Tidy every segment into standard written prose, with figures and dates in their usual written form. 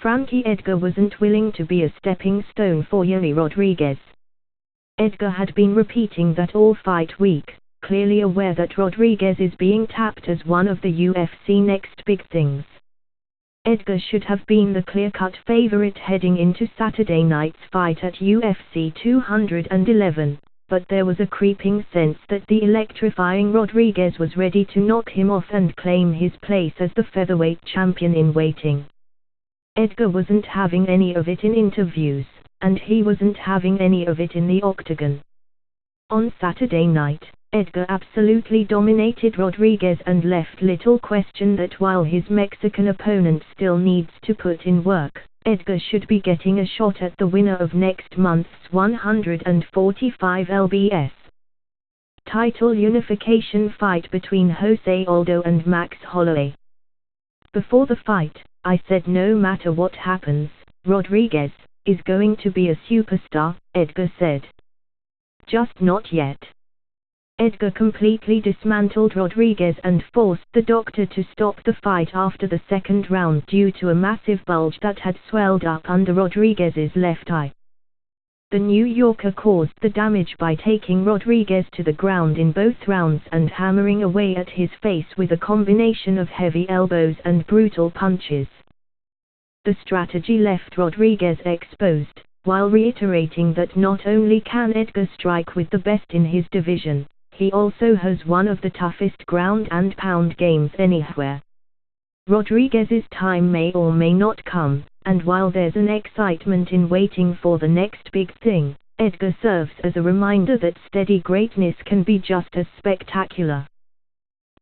Frankie Edgar wasn't willing to be a stepping stone for Yair Rodriguez. Edgar had been repeating that all fight week, clearly aware that Rodriguez is being tapped as one of the UFC next big things. Edgar should have been the clear-cut favorite heading into Saturday night's fight at UFC 211, but there was a creeping sense that the electrifying Rodriguez was ready to knock him off and claim his place as the featherweight champion in waiting. Edgar wasn't having any of it in interviews, and he wasn't having any of it in the octagon. On Saturday night, Edgar absolutely dominated Rodriguez and left little question that while his Mexican opponent still needs to put in work, Edgar should be getting a shot at the winner of next month's 145 lbs title unification fight between Jose Aldo and Max Holloway. Before the fight, I said no matter what happens, Rodriguez is going to be a superstar, Edgar said. Just not yet. Edgar completely dismantled Rodriguez and forced the doctor to stop the fight after the second round due to a massive bulge that had swelled up under Rodriguez's left eye. The New Yorker caused the damage by taking Rodriguez to the ground in both rounds and hammering away at his face with a combination of heavy elbows and brutal punches. The strategy left Rodriguez exposed, while reiterating that not only can Edgar strike with the best in his division, he also has one of the toughest ground and pound games anywhere. Rodriguez's time may or may not come, and while there's an excitement in waiting for the next big thing, Edgar serves as a reminder that steady greatness can be just as spectacular.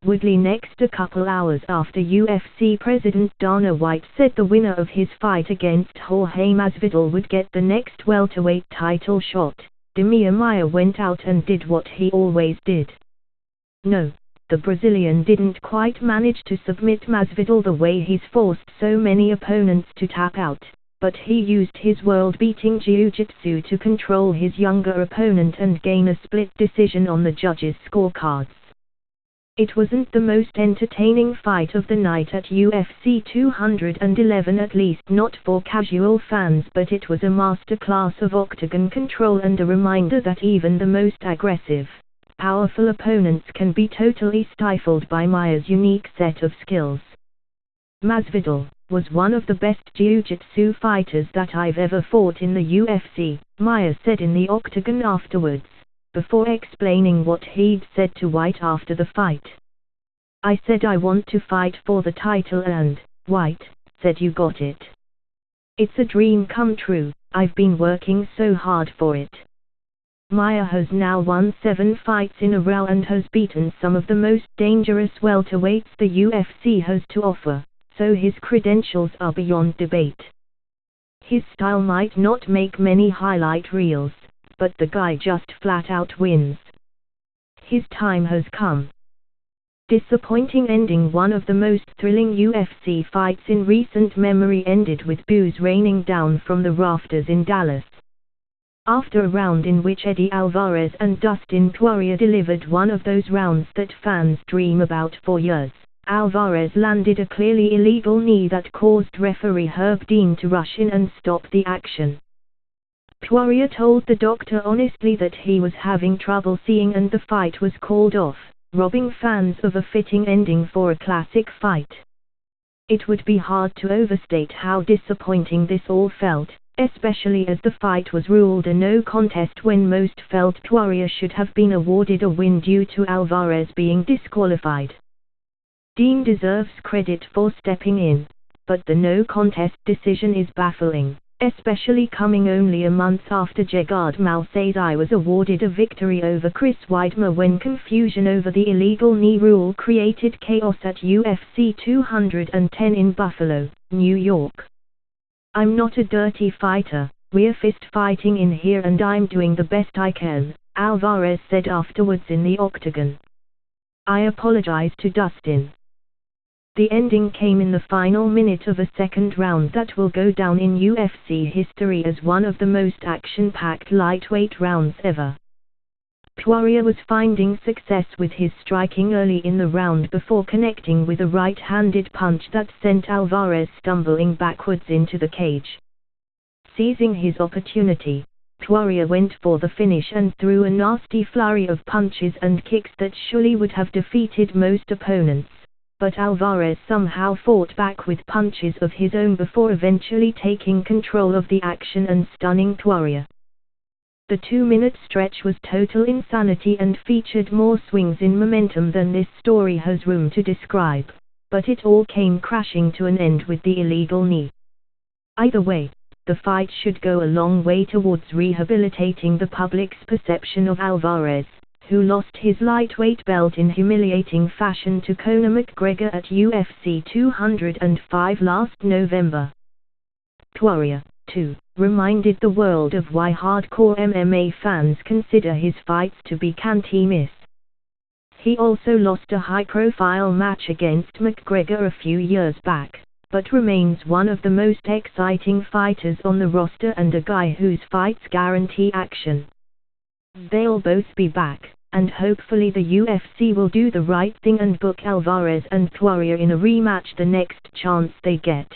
Woodley next a couple hours after UFC President Dana White said the winner of his fight against Jorge Masvidal would get the next welterweight title shot, Demian Maia went out and did what he always did. No, the Brazilian didn't quite manage to submit Masvidal the way he's forced so many opponents to tap out, but he used his world-beating jiu-jitsu to control his younger opponent and gain a split decision on the judges' scorecards. It wasn't the most entertaining fight of the night at UFC 211, at least not for casual fans, but it was a masterclass of octagon control and a reminder that even the most aggressive, powerful opponents can be totally stifled by Maia's unique set of skills. Masvidal was one of the best jiu-jitsu fighters that I've ever fought in the UFC, Maia said in the octagon afterwards, before explaining what he'd said to White after the fight. I said I want to fight for the title and, White said you got it. It's a dream come true, I've been working so hard for it. Maia has now won 7 fights in a row and has beaten some of the most dangerous welterweights the UFC has to offer, so his credentials are beyond debate. His style might not make many highlight reels, but the guy just flat out wins. His time has come. Disappointing ending. One of the most thrilling UFC fights in recent memory ended with boos raining down from the rafters in Dallas. After a round in which Eddie Alvarez and Dustin Poirier delivered one of those rounds that fans dream about for years, Alvarez landed a clearly illegal knee that caused referee Herb Dean to rush in and stop the action. Poirier told the doctor honestly that he was having trouble seeing and the fight was called off, robbing fans of a fitting ending for a classic fight. It would be hard to overstate how disappointing this all felt, especially as the fight was ruled a no contest when most felt Poirier should have been awarded a win due to Alvarez being disqualified. Dean deserves credit for stepping in, but the no contest decision is baffling, especially coming only a month after Gegard Mousasi was awarded a victory over Chris Weidman when confusion over the illegal knee rule created chaos at UFC 210 in Buffalo, New York. I'm not a dirty fighter, we're fist fighting in here and I'm doing the best I can, Alvarez said afterwards in the octagon. I apologize to Dustin. The ending came in the final minute of a second round that will go down in UFC history as one of the most action-packed lightweight rounds ever. Poirier was finding success with his striking early in the round before connecting with a right-handed punch that sent Alvarez stumbling backwards into the cage. Seizing his opportunity, Poirier went for the finish and threw a nasty flurry of punches and kicks that surely would have defeated most opponents, but Alvarez somehow fought back with punches of his own before eventually taking control of the action and stunning Poirier. The 2-minute stretch was total insanity and featured more swings in momentum than this story has room to describe, but it all came crashing to an end with the illegal knee. Either way, the fight should go a long way towards rehabilitating the public's perception of Alvarez, who lost his lightweight belt in humiliating fashion to Conor McGregor at UFC 205 last November. Poirier, too, reminded the world of why hardcore MMA fans consider his fights to be can't-miss. He also lost a high-profile match against McGregor a few years back, but remains one of the most exciting fighters on the roster and a guy whose fights guarantee action. They'll both be back, and hopefully the UFC will do the right thing and book Alvarez and Poirier in a rematch the next chance they get.